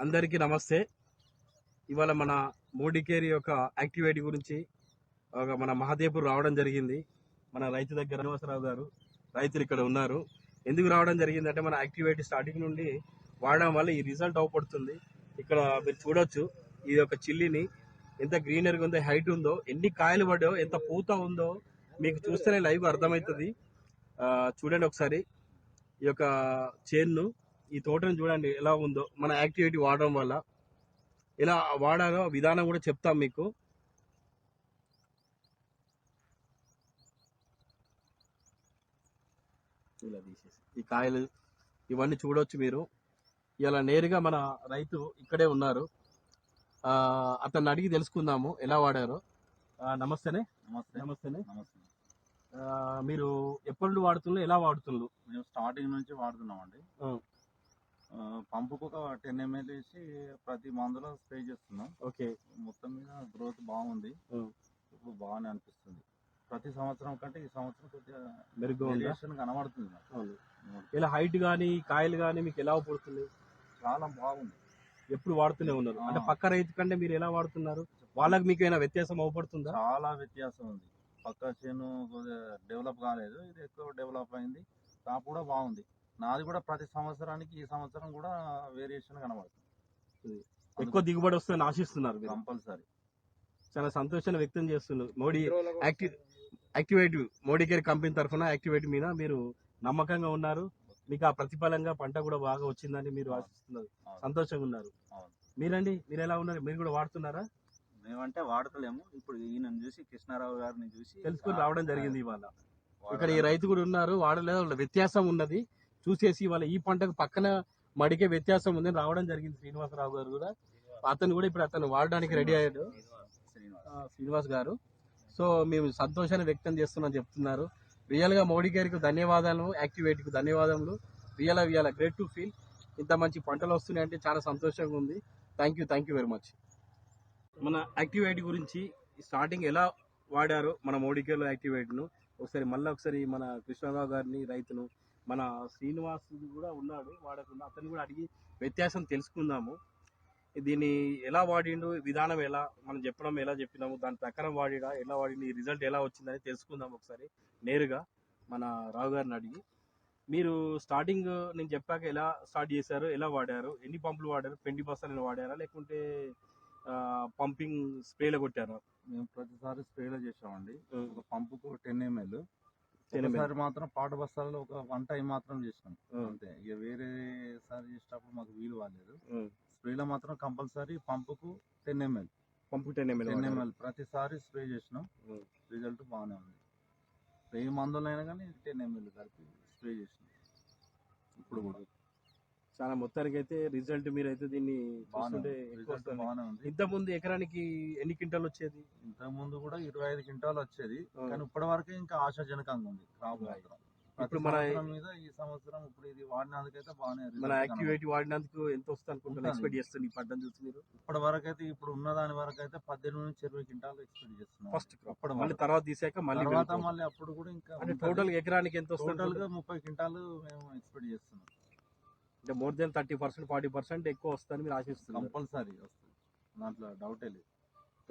అందరికీ నమస్తే. ఇవాళ మన మోడీకేర్ యొక్క యాక్టివిటీ గురించి మన మహాదేవ్పూర్ రావడం జరిగింది. మన రైతు దగ్గర శ్రీనివాసరావు గారు రైతులు ఇక్కడ ఉన్నారు. ఎందుకు రావడం జరిగిందంటే మన యాక్టివిటీ స్టార్టింగ్ నుండి వాడడం వల్ల ఈ రిజల్ట్ అవపడుతుంది. ఇక్కడ మీరు చూడొచ్చు ఇది ఒక చిల్లిని ఎంత గ్రీనరీగా ఉందో, హైట్ ఉందో, ఎన్ని కాయలు పడ్డాయో, ఎంత పూత ఉందో మీకు చూస్తేనే లైవ్ అర్థమవుతుంది. చూడండి ఒకసారి ఈ యొక్క చేన్ను, ఈ తోటను చూడండి ఎలా ఉందో. మన యాక్టివిటీ వాడడం వల్ల ఎలా వాడాలో విధానం కూడా చెప్తాం మీకు. ఇలా తీసేసి ఈ కాయలు ఇవన్నీ చూడవచ్చు మీరు. ఇలా నేరుగా మన రైతు ఇక్కడే ఉన్నారు. అతన్ని అడిగి తెలుసుకుందాము ఎలా వాడారో. నమస్తేనే. నమస్తేనే. మీరు ఎప్పటి నుండి వాడుతున్నారు, ఎలా వాడుతున్నారు? మేము స్టార్టింగ్ నుంచి వాడుతున్నామండి. పంపుకు ఒక 10 ml వేసి ప్రతి మందులో స్ప్రే చేస్తున్నాం. ఓకే. మొత్తం మీద గ్రోత్ బాగుంది. ఇప్పుడు బాగానే అనిపిస్తుంది. ప్రతి సంవత్సరం కంటే ఈ సంవత్సరం కొద్దిగా మెరుగ్గా కనబడుతుంది. ఇలా హైట్ కానీ కాయలు కానీ మీకు ఎలా పడుతుంది? చాలా బాగుంది. ఎప్పుడు వాడుతూనే ఉన్నారు అంటే పక్క రైతు కంటే మీరు ఎలా వాడుతున్నారు? వాళ్ళకి మీకు ఏమైనా వ్యత్యాసం అవపడుతుందా? చాలా వ్యత్యాసం ఉంది. పక్క చేను డెవలప్ కాలేదు, ఇది ఎక్కువ డెవలప్ అయింది. కాపు కూడా బాగుంది. నాది కూడా ప్రతి సంవత్సరానికి ఈ సంవత్సరం కూడా వేరియేషన్ కనబడుతుంది. ఎక్కువ దిగుబడి వస్తుందని ఆశిస్తున్నారు కంపల్సరీ. చాలా సంతోషాన్ని వ్యక్తం చేస్తున్నారు. మోడీ యాక్టివేటివ్ మోడీకేర్ కంపెనీ తరఫున యాక్టివేటివ్ మీద మీరు నమ్మకంగా ఉన్నారు. మీకు ఆ ప్రతిఫలంగా పంట కూడా బాగా వచ్చిందని మీరు ఆశిస్తున్నారు, సంతోషంగా ఉన్నారు. మీరండి, మీరు ఎలా ఉన్నారు? మీరు కూడా వాడుతున్నారా? మేమంటే వాడతలేము. ఇప్పుడు ఈయన చూసి కృష్ణారావు గారిని చూసి తెలుసుకుని రావడం జరిగింది. ఇవాళ ఇక్కడ ఈ రైతు కూడా ఉన్నారు, వాడలేదు, వాళ్ళ వ్యత్యాసం ఉన్నది చూసేసి వాళ్ళ ఈ పంటకు పక్కన మడికే వ్యత్యాసం ఉందని రావడం జరిగింది. శ్రీనివాసరావు గారు కూడా, అతను కూడా ఇప్పుడు అతను వాడడానికి రెడీ అయ్యాడు, శ్రీనివాస్ గారు. సో మేము సంతోషాన్ని వ్యక్తం చేస్తున్నాం చెప్తున్నారు. రియల్గా మోడీకేర్కి ధన్యవాదాలు, యాక్టివేట్కి ధన్యవాదాలు. Real great to feel. ఇంత మంచి పంటలు వస్తున్నాయంటే చాలా సంతోషంగా ఉంది. Thank you very much. మన యాక్టివేట్ గురించి స్టార్టింగ్ ఎలా వాడారో మన మోడీకేర్లో యాక్టివేట్ను ఒకసారి మన కృష్ణారావు గారిని, రైతును, మన శ్రీనివాస్ కూడా ఉన్నాడు వాడకుండా, అతను కూడా అడిగి వ్యత్యాసం తెలుసుకుందాము. దీన్ని ఎలా వాడిండు, విధానం ఎలా, మనం చెప్పడం ఎలా చెప్పినాము, దాని ప్రకారం వాడిడా, ఎలా వాడిండు, ఈ రిజల్ట్ ఎలా వచ్చిందని తెలుసుకుందాం ఒకసారి నేరుగా మన రావు గారిని అడిగి. మీరు స్టార్టింగ్ నేను చెప్పాక ఎలా స్టార్ట్ చేశారు, ఎలా వాడారు, ఎన్ని పంపులు వాడారు, 20% వాడారా లేకుంటే పంపింగ్ స్ప్రేలో కొట్టారా? మేము ప్రతిసారి స్ప్రేలో చేసామండి. ఒక పంపుకు 10 ml. ఒకసారి మాత్రం పాట బస్తాలలో ఒక 1 time మాత్రం చేసినాం అంతే. ఇక వేరే సారి చేసేటప్పుడు మాకు వీలు కాలేదు. స్ప్రేలో మాత్రం కంపల్సరీ పంపుకు 10 ml. పంపు 10 ml ప్రతిసారి స్ప్రే చేసినాం. రిజల్ట్ బాగానే ఉంది. ఏ మందులైనా కానీ 10 ml కలిపి స్ప్రే చేసినాం. ఇప్పుడు కూడా చాలా మొత్తానికి అయితే రిజల్ట్ మీరైతే దీన్ని బాగానే ఉంది. ఇంత ముందు ఎకరానికి ఎన్ని క్వింటాలు వచ్చేది? ఇంతకు ముందు కూడా 25 క్వింటాలు వచ్చేది. కానీ ఇప్పటి వరకు ఇంకా ఆశాజనకంగా ఉంది క్రాప్ మాత్రం. ఇప్పుడు మన మీద ఈ సంవత్సరం ఇప్పుడు ఇది వాడినందుకైతే బాగానే, మన యాక్టివేట్ వాడినందుకు ఎంత వస్తుంది అనుకుంటున్నారు, ఎక్స్పెక్ట్ చేస్తుంది ఈ పంటను చూసి మీరు? ఇప్పటి వరకు అయితే ఇప్పుడు ఉన్న దాని వరకు అయితే 18 నుంచి 20 క్వింటాలు ఎక్స్పెక్ట్ చేస్తున్నాం ఫస్ట్ క్రాప్. మళ్ళీ తర్వాత తీసాక మళ్ళీ అప్పుడు కూడా ఇంకా టోటల్ ఎకరానికి ఎంత వస్తుంది? టోటల్ గా 30 క్వింటాలు మేము ఎక్స్పెక్ట్ చేస్తున్నాం. అంటే మోర్ దెన్ 30%, 40% ఎక్కువ వస్తుందని మీరు ఆశిస్తున్నారు? కంపల్సరీ వస్తుంది, దాంట్లో డౌటే లేదు.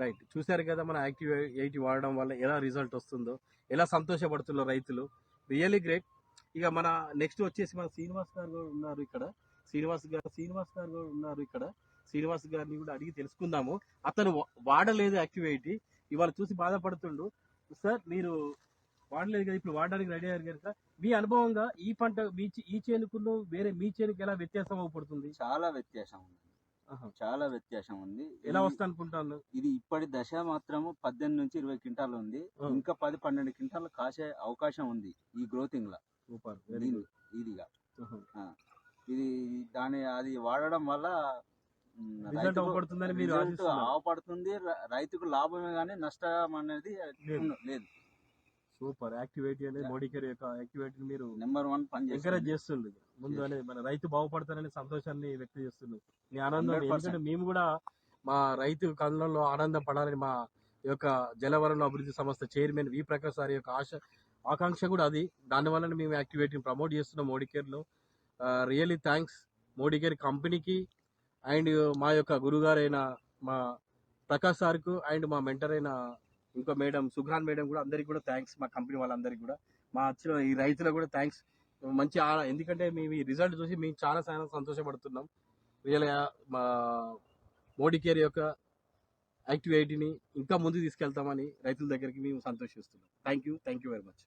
రైట్, చూశారు కదా మన యాక్టివేట్ వాడడం వల్ల ఎలా రిజల్ట్ వస్తుందో, ఎలా సంతోషపడుతున్నారు రైతులు. Really great. ఇక మన నెక్స్ట్ వచ్చేసి మన శ్రీనివాస్ గారు ఉన్నారు ఇక్కడ. శ్రీనివాస్ గారు ఉన్నారు ఇక్కడ. శ్రీనివాస్ గారిని కూడా అడిగి తెలుసుకుందాము. అతను వాడలేదు యాక్టివేట్, ఇవాళ చూసి బాధపడుతుండు. సార్ మీరు వాడలేదు కదా, ఇప్పుడు వాడడానికి రెడీ అయ్యారు కనుక మీ అనుభవంగా ఈ పంట ఈ చేనుకును వేరే మీ చేనుకు ఎలా వ్యత్యాసం అవపడుతుంది? చాలా వ్యత్యాసం ఉంది. చాలా వ్యత్యాసం ఉంది. ఎలా వస్తా అనుకుంటాను? ఇది ఇప్పటి దశ మాత్రము 18 నుంచి 20 క్వింటాలు ఉంది. ఇంకా 10-12 క్వింటాలు కాసే అవకాశం ఉంది ఈ గ్రోతింగ్ లా. సూపర్. ఇదిగా ఇది అది వాడడం వల్ల అవపడుతుంది. రైతుకు లాభమే కానీ నష్టం అనేది లేదు. సూపర్. యాక్టివేట్ అనేది మోడీకేర్ యొక్క యాక్టివేట్ మీరు నెంబర్ 1 పని ఎంకరేజ్ చేస్తుంది. ముందు అనేది మన రైతు బాగుపడతారనే సంతోషాన్ని వ్యక్తం చేస్తుంది. మీ ఆనందం, ఎందుకంటే మేము కూడా మా రైతు కళ్ళల్లో ఆనందం పడాలని మా యొక్క జలవనరుల అభివృద్ధి సంస్థ చైర్మన్ వి ప్రకాష్ సార్ యొక్క ఆకాంక్ష కూడా అది. దానివల్ల మేము యాక్టివేట్ని ప్రమోట్ చేస్తున్నాం మోడీకేర్లో. రియల్లీ థ్యాంక్స్ మోడీకేర్ కంపెనీకి అండ్ మా యొక్క గురుగారైన మా ప్రకాష్ సార్కు అండ్ మా మెంటర్ అయిన ఇంకో మేడం సుగ్రాన్ మేడం కూడా అందరికీ కూడా థ్యాంక్స్. మా కంపెనీ వాళ్ళందరికీ కూడా మా వచ్చిన ఈ రైతులకు కూడా థ్యాంక్స్. మంచి ఎందుకంటే మేము ఈ రిజల్ట్ చూసి మేము చాలా సంతోషపడుతున్నాం. రియల్గా మా మోడీ కేర్ యొక్క యాక్టివిటీని ఇంకా ముందుకు తీసుకెళ్తామని రైతుల దగ్గరికి మేము సంతోషిస్తున్నాం. Thank you very much.